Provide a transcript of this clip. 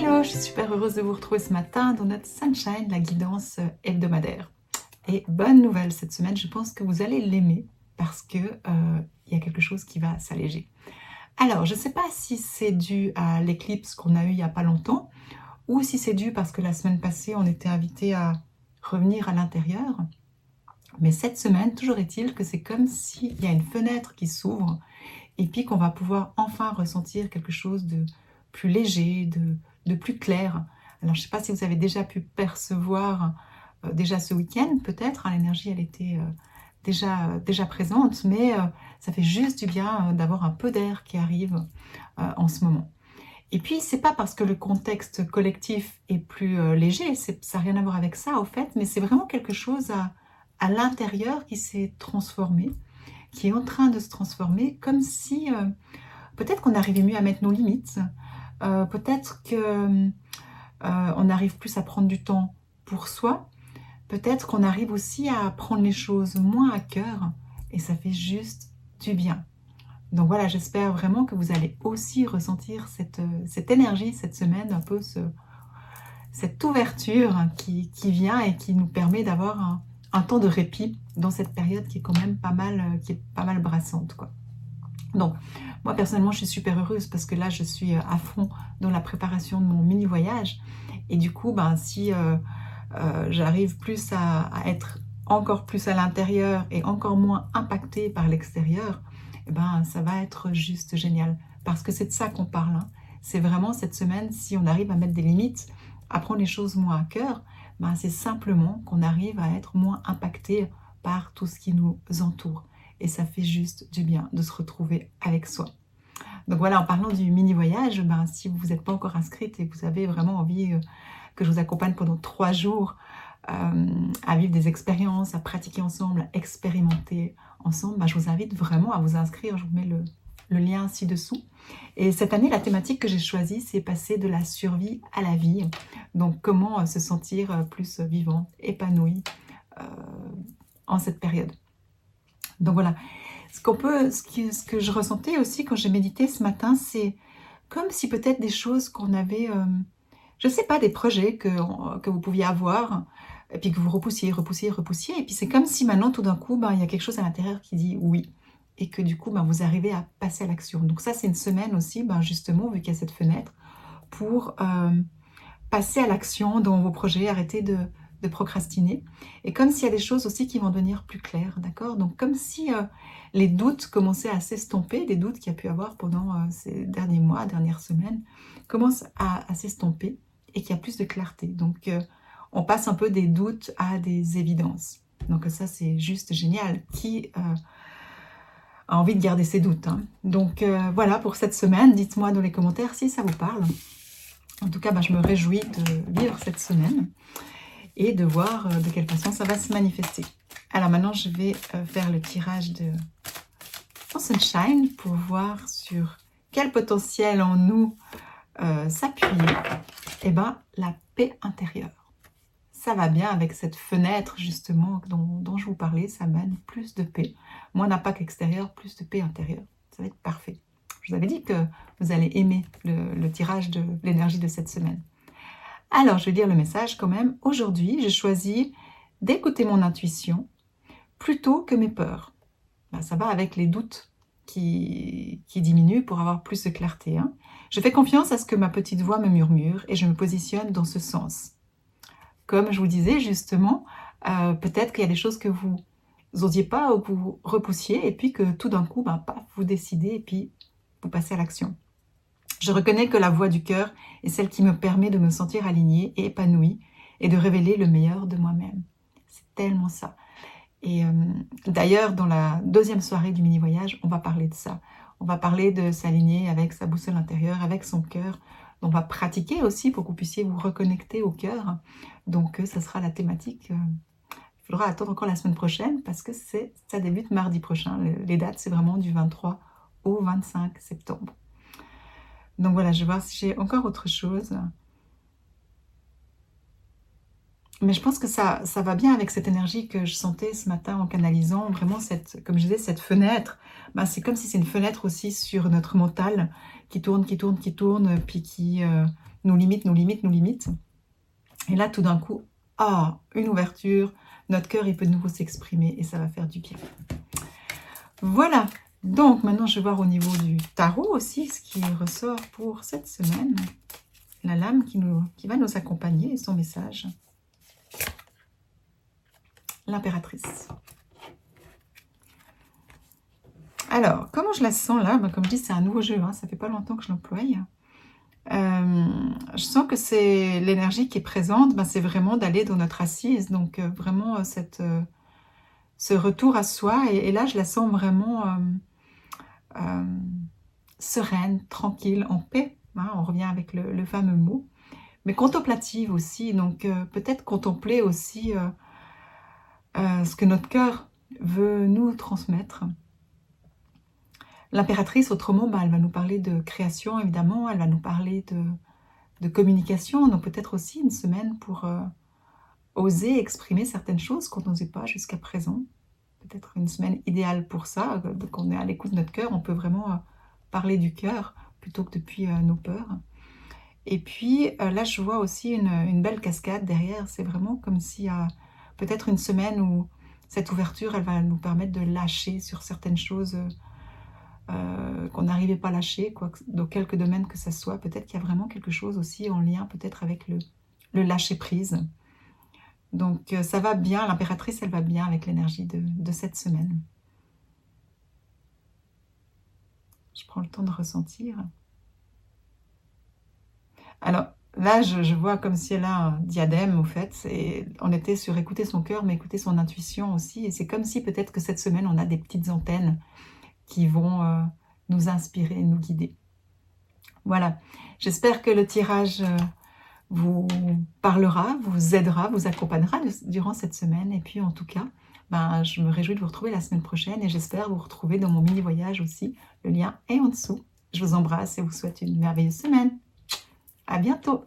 Hello, je suis super heureuse de vous retrouver ce matin dans notre Sunshine, la guidance hebdomadaire. Et bonne nouvelle cette semaine, je pense que vous allez l'aimer parce que il y a quelque chose qui va s'alléger. Alors, je ne sais pas si c'est dû à l'éclipse qu'on a eu il n'y a pas longtemps ou si c'est dû parce que la semaine passée, on était invité à revenir à l'intérieur. Mais cette semaine, toujours est-il que c'est comme s'il y a une fenêtre qui s'ouvre et puis qu'on va pouvoir enfin ressentir quelque chose de plus léger, de plus clair. Alors, je ne sais pas si vous avez déjà pu percevoir, déjà ce week-end, peut-être, hein, l'énergie, elle était déjà présente, mais ça fait juste du bien d'avoir un peu d'air qui arrive en ce moment. Et puis, c'est pas parce que le contexte collectif est plus léger, ça n'a rien à voir avec ça, au fait, mais c'est vraiment quelque chose à l'intérieur qui s'est transformé, qui est en train de se transformer, comme si peut-être qu'on arrivait mieux à mettre nos limites, peut-être que on arrive plus à prendre du temps pour soi, peut-être qu'on arrive aussi à prendre les choses moins à cœur, et ça fait juste du bien. Donc voilà, j'espère vraiment que vous allez aussi ressentir cette énergie cette semaine, un peu cette ouverture qui vient et qui nous permet d'avoir un temps de répit dans cette période qui est quand même qui est pas mal brassante, quoi. Donc, moi personnellement, je suis super heureuse parce que là, je suis à fond dans la préparation de mon mini voyage. Et du coup, ben, si j'arrive plus à être encore plus à l'intérieur et encore moins impactée par l'extérieur, eh ben, ça va être juste génial. Parce que c'est de ça qu'on parle, hein. C'est vraiment cette semaine, si on arrive à mettre des limites, à prendre les choses moins à cœur, ben, c'est simplement qu'on arrive à être moins impacté par tout ce qui nous entoure. Et ça fait juste du bien de se retrouver avec soi. Donc voilà, en parlant du mini voyage, ben, si vous n'êtes pas encore inscrite et que vous avez vraiment envie que je vous accompagne pendant 3 jours à vivre des expériences, à pratiquer ensemble, à expérimenter ensemble, ben, je vous invite vraiment à vous inscrire. Je vous mets le lien ci-dessous. Et cette année, la thématique que j'ai choisie, c'est passer de la survie à la vie. Donc comment se sentir plus vivante, épanouie euh, en cette période. Donc voilà, ce que je ressentais aussi quand j'ai médité ce matin, c'est comme si peut-être des choses qu'on avait, je ne sais pas, des projets que vous pouviez avoir, et puis que vous repoussiez, et puis c'est comme si maintenant, tout d'un coup, ben, il y a quelque chose à l'intérieur qui dit oui, et que du coup, ben, vous arrivez à passer à l'action. Donc ça, c'est une semaine aussi, ben, justement, vu qu'il y a cette fenêtre, pour passer à l'action dans vos projets, arrêter de procrastiner. Et comme s'il y a des choses aussi qui vont devenir plus claires, d'accord? Donc comme si les doutes commençaient à s'estomper, des doutes qu'il y a pu avoir pendant ces derniers mois, dernières semaines, commencent à s'estomper et qu'il y a plus de clarté. Donc on passe un peu des doutes à des évidences. Donc ça, c'est juste génial. Qui a envie de garder ses doutes, hein? Donc voilà pour cette semaine. Dites-moi dans les commentaires si ça vous parle. En tout cas, ben, je me réjouis de vivre cette semaine et de voir de quelle façon ça va se manifester. Alors maintenant, je vais faire le tirage de Sunshine pour voir sur quel potentiel en nous s'appuyer. Et ben, la paix intérieure. Ça va bien avec cette fenêtre justement dont je vous parlais, ça mène plus de paix. Moins d'impact extérieur, plus de paix intérieure. Ça va être parfait. Je vous avais dit que vous allez aimer le tirage de l'énergie de cette semaine. Alors, je vais lire le message quand même. Aujourd'hui, j'ai choisi d'écouter mon intuition plutôt que mes peurs. Ben, ça va avec les doutes qui diminuent pour avoir plus de clarté, hein. Je fais confiance à ce que ma petite voix me murmure et je me positionne dans ce sens. Comme je vous disais justement, peut-être qu'il y a des choses que vous n'osiez pas ou que vous repoussiez et puis que tout d'un coup, ben, paf, vous décidez et puis vous passez à l'action. Je reconnais que la voix du cœur est celle qui me permet de me sentir alignée et épanouie et de révéler le meilleur de moi-même. C'est tellement ça. Et d'ailleurs, dans la deuxième soirée du mini-voyage, on va parler de ça. On va parler de s'aligner avec sa boussole intérieure, avec son cœur. On va pratiquer aussi pour que vous puissiez vous reconnecter au cœur. Donc, ça sera la thématique. Il faudra attendre encore la semaine prochaine parce que ça débute mardi prochain. Les dates, c'est vraiment du 23 au 25 septembre. Donc voilà, je vais voir si j'ai encore autre chose. Mais je pense que ça va bien avec cette énergie que je sentais ce matin en canalisant. Vraiment cette comme je disais, cette fenêtre, bah, c'est comme si c'est une fenêtre aussi sur notre mental qui tourne, qui tourne, qui tourne, puis qui, nous limite, nous limite, nous limite. Et là, tout d'un coup, ah! Une ouverture, notre cœur, il peut de nouveau s'exprimer et ça va faire du bien. Voilà, donc maintenant je vais voir au niveau du tarot aussi ce qui ressort pour cette semaine. La lame qui va nous accompagner et son message. L'impératrice. Alors, comment je la sens là? Bah, comme je dis, c'est un nouveau jeu, hein, ça fait pas longtemps que je l'emploie. Je sens que c'est l'énergie qui est présente, bah, c'est vraiment d'aller dans notre assise, donc vraiment ce retour à soi. Et là, je la sens vraiment sereine, tranquille, en paix. Hein, on revient avec le fameux mot. Mais contemplative aussi, donc peut-être contempler aussi ce que notre cœur veut nous transmettre. L'impératrice, autrement, bah, elle va nous parler de création, évidemment, elle va nous parler de communication, donc peut-être aussi une semaine pour oser exprimer certaines choses qu'on n'osait pas jusqu'à présent. Peut-être une semaine idéale pour ça, donc on est à l'écoute de notre cœur, on peut vraiment parler du cœur plutôt que depuis nos peurs. Et puis là, je vois aussi une belle cascade derrière, c'est vraiment comme s'il y a peut-être une semaine où cette ouverture, elle va nous permettre de lâcher sur certaines choses qu'on n'arrivait pas à lâcher, quoi, dans quelques domaines que ça soit. Peut-être qu'il y a vraiment quelque chose aussi en lien peut-être avec le lâcher-prise. Donc ça va bien, l'impératrice, elle va bien avec l'énergie de cette semaine. Je prends le temps de ressentir. Alors là, je vois comme si elle a un diadème, au fait, et on était sur écouter son cœur, mais écouter son intuition aussi. Et c'est comme si peut-être que cette semaine, on a des petites antennes qui vont nous inspirer, nous guider. Voilà, j'espère que le tirage vous parlera, vous aidera, vous accompagnera durant cette semaine. Et puis en tout cas, ben, je me réjouis de vous retrouver la semaine prochaine et j'espère vous retrouver dans mon mini voyage aussi. Le lien est en dessous. Je vous embrasse et vous souhaite une merveilleuse semaine. À bientôt!